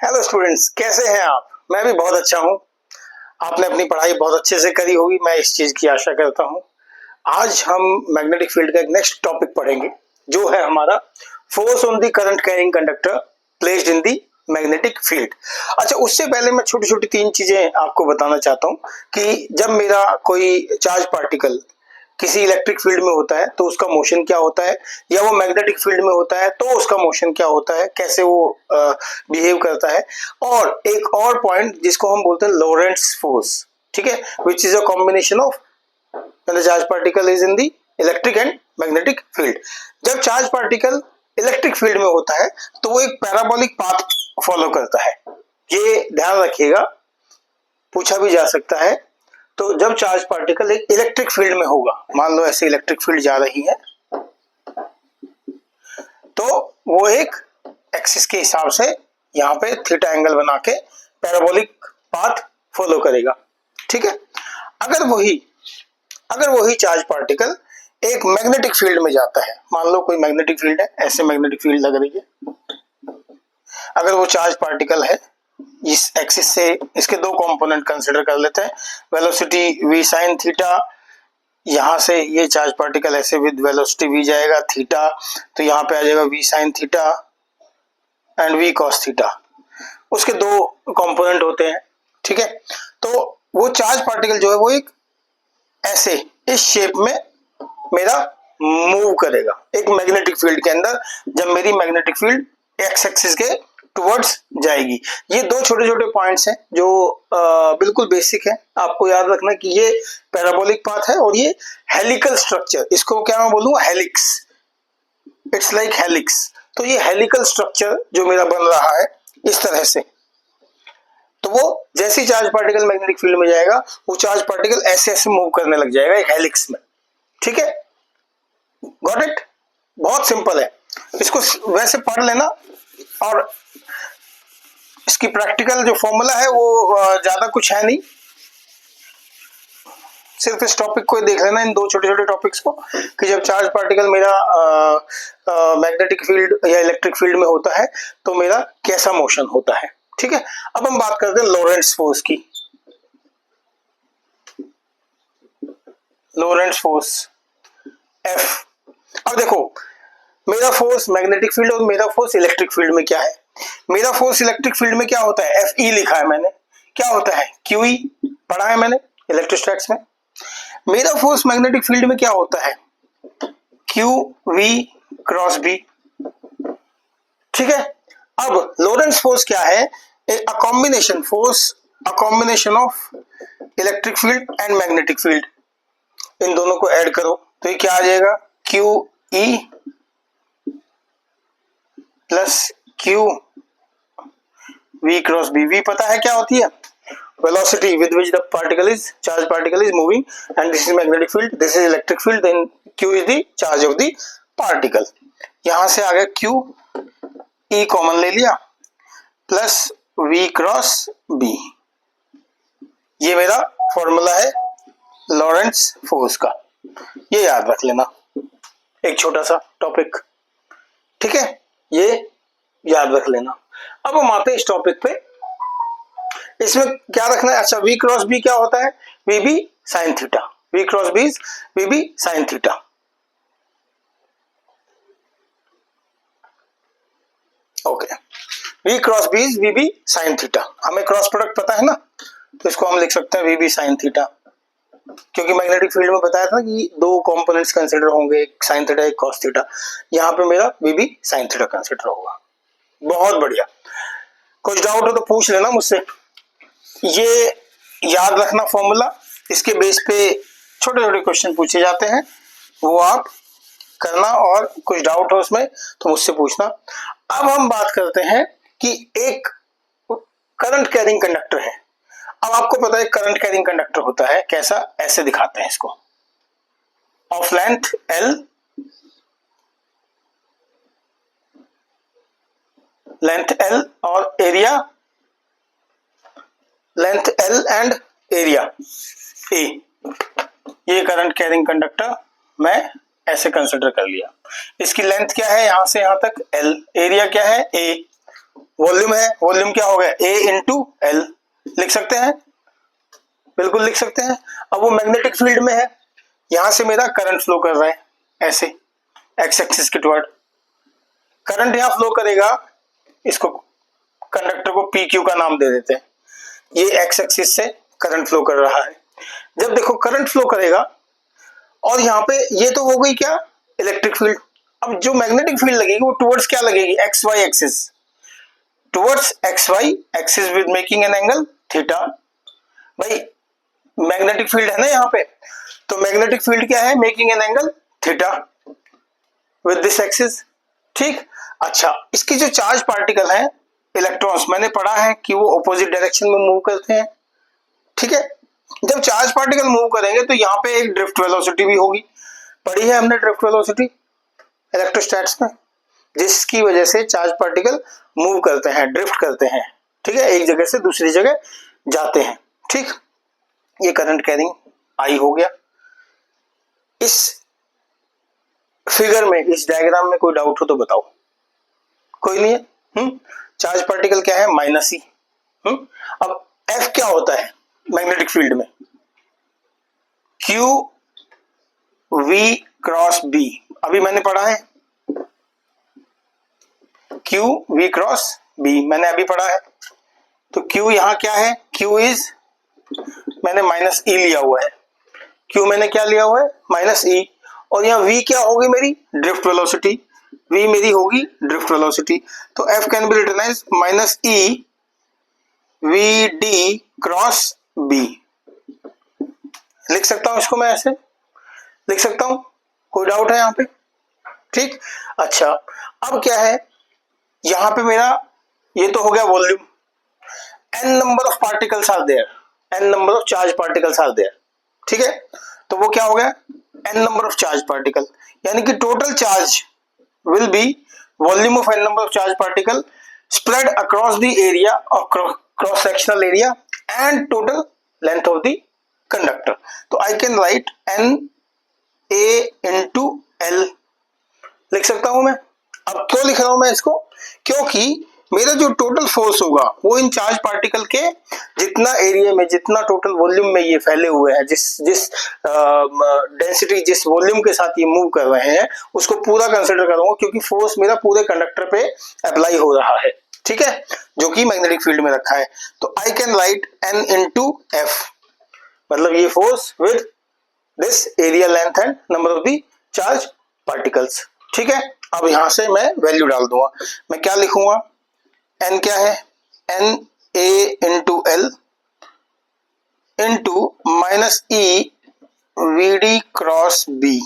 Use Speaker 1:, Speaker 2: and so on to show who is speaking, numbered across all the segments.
Speaker 1: Hello students, कैसे हैं आप? मैं भी बहुत अच्छा हूँ। आपने अपनी पढ़ाई बहुत अच्छे से करी होगी, मैं इस चीज़ की आशा करता हूँ। आज हम मैग्नेटिक फील्ड का एक नेक्स्ट टॉपिक पढ़ेंगे, जो है हमारा force on the current carrying conductor placed in the magnetic field. अच्छा, उससे पहले मैं छोटी छोटी तीन चीजें आपको बताना चाहता हूँ कि जब मेरा कोई चार्ज पार्टिकल किसी इलेक्ट्रिक फील्ड में होता है तो उसका मोशन क्या होता है, या वो मैग्नेटिक फील्ड में होता है तो उसका मोशन क्या होता है, कैसे वो बिहेव करता है। और एक और पॉइंट जिसको हम बोलते हैं लॉरेंट्ज फोर्स, ठीक है, which is a combination of when the charge particle is in the electric and magnetic field। जब चार्ज पार्टिकल इलेक्ट्रिक फील्ड में होता है तो वो एक पैराबोलिक पाथ फॉलो करता है। ये ध्यान रखिएगा, पूछा भी जा सकता है। तो जब चार्ज पार्टिकल एक इलेक्ट्रिक फील्ड में होगा, मान लो ऐसे इलेक्ट्रिक फील्ड जा रही है, तो वो एक एक्सिस के हिसाब से यहाँ पे थीटा एंगल बना के पैराबोलिक पाथ फॉलो करेगा, ठीक है। अगर वही चार्ज पार्टिकल एक मैग्नेटिक फील्ड में जाता है, मान लो कोई मैग्नेटिक फील्ड है, ऐसे मैग्नेटिक फील्ड लग रही है, अगर वो चार्ज पार्टिकल है इस एक्सिस से, इसके दो कंपोनेंट कंसीडर कर लेते हैं, वेलोसिटी v sin थीटा, यहाँ से ये चार्ज पार्टिकल ऐसे विद वेलोसिटी v जाएगा थीटा, तो यहाँ पे आ जाएगा v sin theta and v cos theta, उसके दो कंपोनेंट होते हैं, ठीक है। तो वो चार्ज पार्टिकल जो है वो एक ऐसे इस शेप में मेरा मूव करेगा एक मैग्नेटिक फील्ड के अंदर, जब मेरी मैग्नेटिक फील्ड एक्स एक्सिस के टुवर्ड्स जाएगी। ये दो छोटे छोटे पॉइंट्स हैं जो बिल्कुल बेसिक है, आपको याद रखना कि ये पैराबोलिक पाथ है और ये हेलिकल स्ट्रक्चर, इसको क्या मैं बोलूँ, हेलिक्स, इट्स लाइक हेलिक्स। तो ये हेलिकल स्ट्रक्चर जो मेरा बन रहा है इस तरह से, तो वो जैसे ही चार्ज पार्टिकल मैग्नेटिक फील्ड में जाएगा वो चार्ज पार्टिकल ऐसे ऐसे मूव करने लग जाएगा एक हेलिक्स में, ठीक है। Got it? बहुत सिंपल है, इसको वैसे पढ़ लेना, और इसकी प्रैक्टिकल जो फॉर्मूला है वो ज्यादा कुछ है नहीं, सिर्फ इस टॉपिक को देख लेना, इन दो छोटे छोटे टॉपिक्स को, कि जब चार्ज पार्टिकल मेरा मैग्नेटिक फील्ड या इलेक्ट्रिक फील्ड में होता है तो मेरा कैसा मोशन होता है, ठीक है। अब हम बात करते हैं लॉरेंट्ज फोर्स की। लॉरेंट्ज फोर्स F। अब देखो, मेरा फोर्स मैग्नेटिक फील्ड और मेरा फोर्स इलेक्ट्रिक फील्ड में क्या है। मेरा फोर्स इलेक्ट्रिक फील्ड में क्या होता है, Fe लिखा है मैंने, क्या होता है QE, पढ़ा है मैंने इलेक्ट्रोस्टैटिक्स में। मेरा फोर्स मैग्नेटिक फील्ड में क्या होता है, QV क्रॉस B, ठीक है। अब लॉरेंट्ज फोर्स क्या है, a combination force, a combination of electric field and magnetic field, इन दोनों को ऐड करो तो ये क्या आ जाएगा, QE plus QV cross B। V पता है क्या होती है, velocity with which the particle is, charge particle is moving, and this is magnetic field, this is electric field, then Q is the charge of the particle. यहां से आ गया QE common ले लिया, प्लस V क्रॉस B। ये मेरा formula है लॉरेंट्ज force का, ये याद रख लेना, एक छोटा सा टॉपिक, ठीक है, ये याद रख लेना। अब हम आते हैं इस टॉपिक पे, इसमें क्या रखना है, अच्छा V क्रॉस B क्या होता है, VB sine theta, V cross B is VB sine theta, okay. V cross B is VB sine theta, हमें क्रॉस प्रोडक्ट पता है ना, तो इसको हम लिख सकते हैं VB साइन थीटा, क्योंकि मैग्नेटिक फील्ड में बताया था कि दो कंपोनेंट्स कंसीडर होंगे, एक साइन थीटा एक कॉस थीटा, यहाँ पे मेरा VB साइन थीटा कंसीडर होगा। बहुत बढ़िया, कुछ डाउट हो तो पूछ लेना मुझसे। ये याद रखना फॉर्मूला, इसके बेस पे छोटे छोटे क्वेश्चन पूछे जाते हैं, वो आप करना, और कुछ डाउट हो उसमें तो मुझसे पूछना। अब हम बात करते हैं कि एक करंट कैरिंग कंडक्टर है। अब आपको पता है करंट कैरिंग कंडक्टर होता है कैसा, ऐसे दिखाते हैं इसको, of length L, length L और area, length L and area A। ये करंट कैरिंग कंडक्टर मैं ऐसे कंसिडर कर लिया, इसकी लेंथ क्या है यहाँ से यहाँ तक L, एरिया क्या है A, वॉल्यूम है, वॉल्यूम क्या हो गया A इंटू एल, लिख सकते हैं, बिल्कुल लिख सकते हैं। अब वो मैग्नेटिक फील्ड में है, यहां से मेरा करंट फ्लो कर रहा है ऐसे एक्स एक्सिस के टुवर्ड, करंट यहां फ्लो करेगा, इसको कंडक्टर को पी क्यू का नाम दे देते हैं, ये एक्स एक्सिस से करंट फ्लो कर रहा है। जब देखो करंट फ्लो करेगा और यहाँ पे ये तो हो गई क्या इलेक्ट्रिक फील्ड, अब जो मैग्नेटिक फील्ड लगेगी वो टुवर्ड्स क्या लगेगी X Y axis, towards X Y axis with making an angle theta. भाई मैग्नेटिक फील्ड है ना यहाँ पे, तो मैग्नेटिक फील्ड क्या है making an angle theta with this axis, ठीक। अच्छा, इसके जो चार्ज पार्टिकल हैं इलेक्ट्रॉन्स, मैंने पढ़ा है कि वो ऑपोजिट डायरेक्शन में मूव करते हैं, ठीक है। जब चार्ज पार्टिकल मूव करेंगे तो यहाँ पे एक ड्रिफ्ट वेलोसिटी भी होगी, पढ़ी है हमने ड्रिफ्ट वेलोसिटी इलेक्ट्रोस्टैट्स में, जिसकी वजह से चार्ज पार्टिकल मूव करते हैं, ड्रिफ्ट करते हैं, ठीक है, एक जगह से दूसरी जगह जाते हैं, ठीक। ये करंट कैरिंग आई हो गया। इस फिगर में, इस डायग्राम में कोई डाउट हो तो बताओ, कोई नहीं है। चार्ज पार्टिकल क्या है माइनस ई। अब एफ क्या होता है मैग्नेटिक फील्ड में, क्यू वी क्रॉस बी, अभी मैंने पढ़ा है क्यू वी क्रॉस बी, मैंने अभी पढ़ा है। तो क्यू यहां क्या है, क्यू इज, मैंने माइनस ई लिया हुआ है, क्यू मैंने क्या लिया हुआ है माइनस ई, और यहाँ v क्या होगी मेरी ड्रिफ्ट वेलोसिटी, v मेरी होगी ड्रिफ्ट वेलोसिटी, तो f can be written as minus E V D cross b, लिख सकता हूं इसको, मैं ऐसे लिख सकता हूं, कोई डाउट है यहाँ पे, ठीक। अच्छा, अब क्या है यहाँ पे मेरा, ये तो हो गया volume, n number of particles are there, n number of charge particles are there, ठीक है। तो वो क्या हो गया n number of charge particle, यानी कि total charge will be volume of n number of charge particle spread across the area of cross sectional area and total length of the conductor. तो I can write n a into L, लिख सकता हूं मैं। अब क्यों लिख रहा हूं मैं इसको, क्योंकि मेरा जो टोटल फोर्स होगा वो इन चार्ज पार्टिकल के जितना एरिया में, जितना टोटल वॉल्यूम में ये फैले हुए हैं, जिस डेंसिटी, जिस वॉल्यूम के साथ ये मूव कर रहे हैं, उसको पूरा कंसिडर करूंगा, क्योंकि फोर्स मेरा पूरे कंडक्टर पे अप्लाई हो रहा है, ठीक है, जो कि मैग्नेटिक फील्ड में रखा है। तो I can write n into F, मतलब ये force with this area length and number of the charge particles, ठीक है। अब यहां से मैं वैल्यू डाल दूंगा, मैं क्या लिखूंगा, n क्या है n a into L into minus E V D cross B,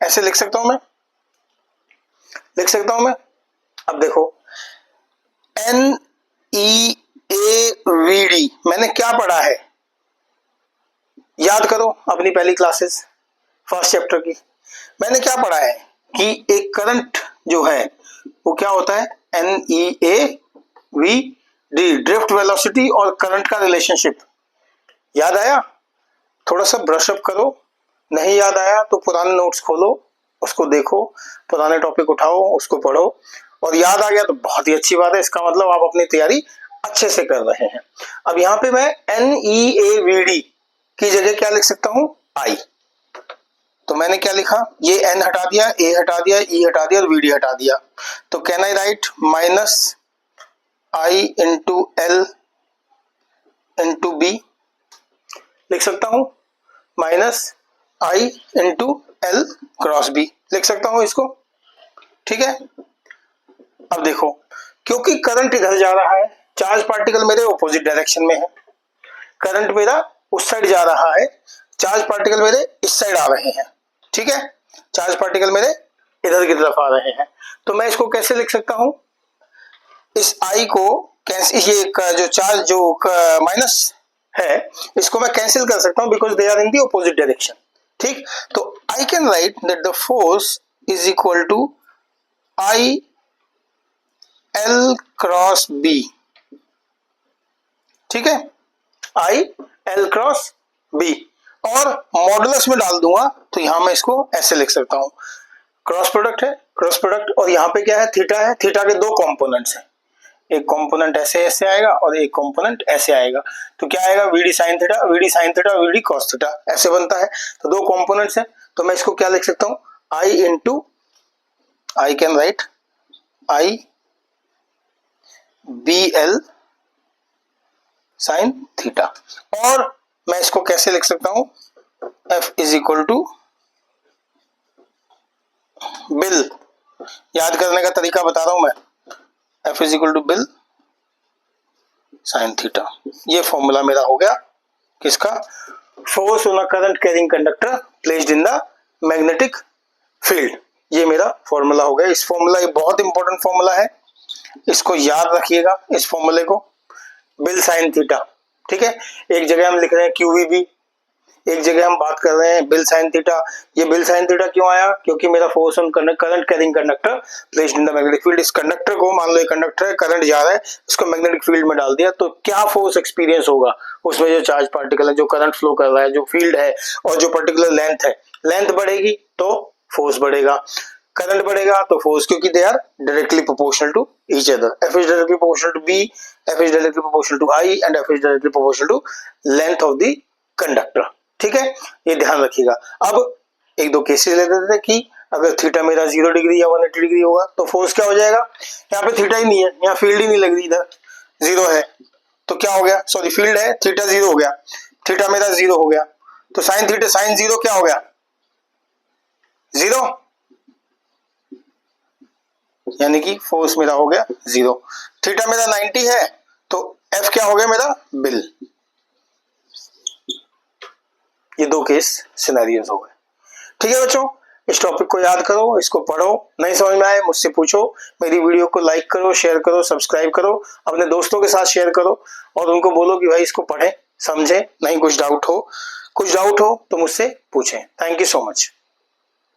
Speaker 1: ऐसे लिख सकता हूं मैं, लिख सकता हूं मैं। अब देखो n e a v d मैंने क्या पढ़ा है, याद करो अपनी पहली क्लासेस फर्स्ट चैप्टर की, मैंने क्या पढ़ा है कि एक करंट जो है वो क्या होता है N E A V D, drift velocity और करंट का रिलेशनशिप, याद आया, थोड़ा सा ब्रश अप करो, नहीं याद आया तो पुराने नोट्स खोलो, उसको देखो, पुराने टॉपिक उठाओ, उसको पढ़ो, और याद आ गया तो बहुत ही अच्छी बात है, इसका मतलब आप अपनी तैयारी अच्छे से कर रहे हैं। अब यहाँ पे मैं N E A V D की जगह क्या लिख सकता हूं आई, तो मैंने क्या लिखा, ये n हटा दिया, a हटा दिया, e हटा दिया और vd हटा दिया, तो can I write minus i into L into B, लिख सकता हूं minus i into L cross B, लिख सकता हूं इसको, ठीक है। अब देखो क्योंकि करंट इधर जा रहा है, चार्ज पार्टिकल मेरे ऑपोजिट डायरेक्शन में है, करंट मेरा उस साइड जा रहा है, चार्ज पार्टिकल मेरे इस साइड आ रहे हैं, ठीक है, चार्ज पार्टिकल मेरे इधर की तरफ आ रहे हैं, तो मैं इसको कैसे लिख सकता हूं, इस आई को कैंसिल, ये जो चार्ज जो माइनस है इसको मैं कैंसिल कर सकता हूं because they are in the opposite direction, ठीक। तो I can write that the force is equal to I L cross B, ठीक है, आई एल क्रॉस बी, और मॉडुलस में डाल दूंगा तो यहां मैं इसको ऐसे लिख सकता हूं, क्रॉस प्रोडक्ट है, क्रॉस प्रोडक्ट, और यहाँ पे क्या है, थीटा है। थीटा के दो कंपोनेंट्स हैं, एक कंपोनेंट ऐसे आएगा और एक कंपोनेंट ऐसे आएगा। तो क्या आएगा, VD sine theta, VD sine theta, VD cos theta, ऐसे बनता है। तो दो कंपोनेंट्स हैं, तो मैं इसको क्या लिख सकता हूँ, I into, I can write I B L sine theta, और मैं इसको कैसे लिख सकता हूं, F is equal to BIL, याद करने का तरीका बता रहा हूं मैं, F is equal to BIL sine theta. ये फॉर्मूला मेरा हो गया किसका, force on a current carrying conductor placed in the magnetic field. ये मेरा फॉर्मूला हो गया। इस फॉर्मूला, ये बहुत इंपॉर्टेंट फॉर्मूला है, इसको याद रखिएगा, इस फॉर्मूले को, बिल साइन थीटा, ठीक है। एक जगह हम लिख रहे हैं QVB, एक जगह हम बात कर रहे हैं बिल साइन थीटा। ये बिल साइन थीटा क्यों आया, क्योंकि मेरा force on current carrying conductor placed in the magnetic field. इस कंडक्टर को, मान लो ये कंडक्टर है, करंट जा रहा है, इसको मैग्नेटिक फील्ड में डाल दिया, तो क्या फोर्स एक्सपीरियंस होगा उसमें, जो चार्ज पार्टिकल है, जो करंट फ्लो कर रहा है, जो फील्ड है, और जो पर्टिकुलर लेंथ है, लेंथ बढ़ेगी तो फोर्स बढ़ेगा, करंट बढ़ेगा तो फोर्स, क्योंकि they are directly proportional to each other. F is directly proportional to B, F is directly proportional to I and F is directly proportional to length of the conductor, ठीक है, ये ध्यान रखिएगा। अब एक दो केसेस ले लेते थे कि अगर थीटा मेरा 0 डिग्री या 180 डिग्री होगा तो फोर्स क्या हो जाएगा, यहाँ पे थीटा ही नहीं है, यहाँ फील्ड ही नहीं लग रही, इधर 0 है, तो क्या हो गया, सॉरी फील्ड है, थीटा 0 हो गया, थीटा मेरा 0 हो गया, तो साइन थीटा, साइन 0 क्या हो गया, 0, यानी कि फोर्स मेरा हो गया 0। थीटा मेरा 90 है, तो F क्या हो गया मेरा, बिल। ये दो केस सिनेरियोस हो गए, ठीक है बच्चों। इस टॉपिक को याद करो, इसको पढ़ो, नहीं समझ में आए मुझसे पूछो, मेरी वीडियो को लाइक करो, शेयर करो, सब्सक्राइब करो, अपने दोस्तों के साथ शेयर करो और उनको बोलो कि भाई इसको पढ़ें, समझें, नहीं कुछ डाउट हो तो मुझसे पूछें। Thank you so much.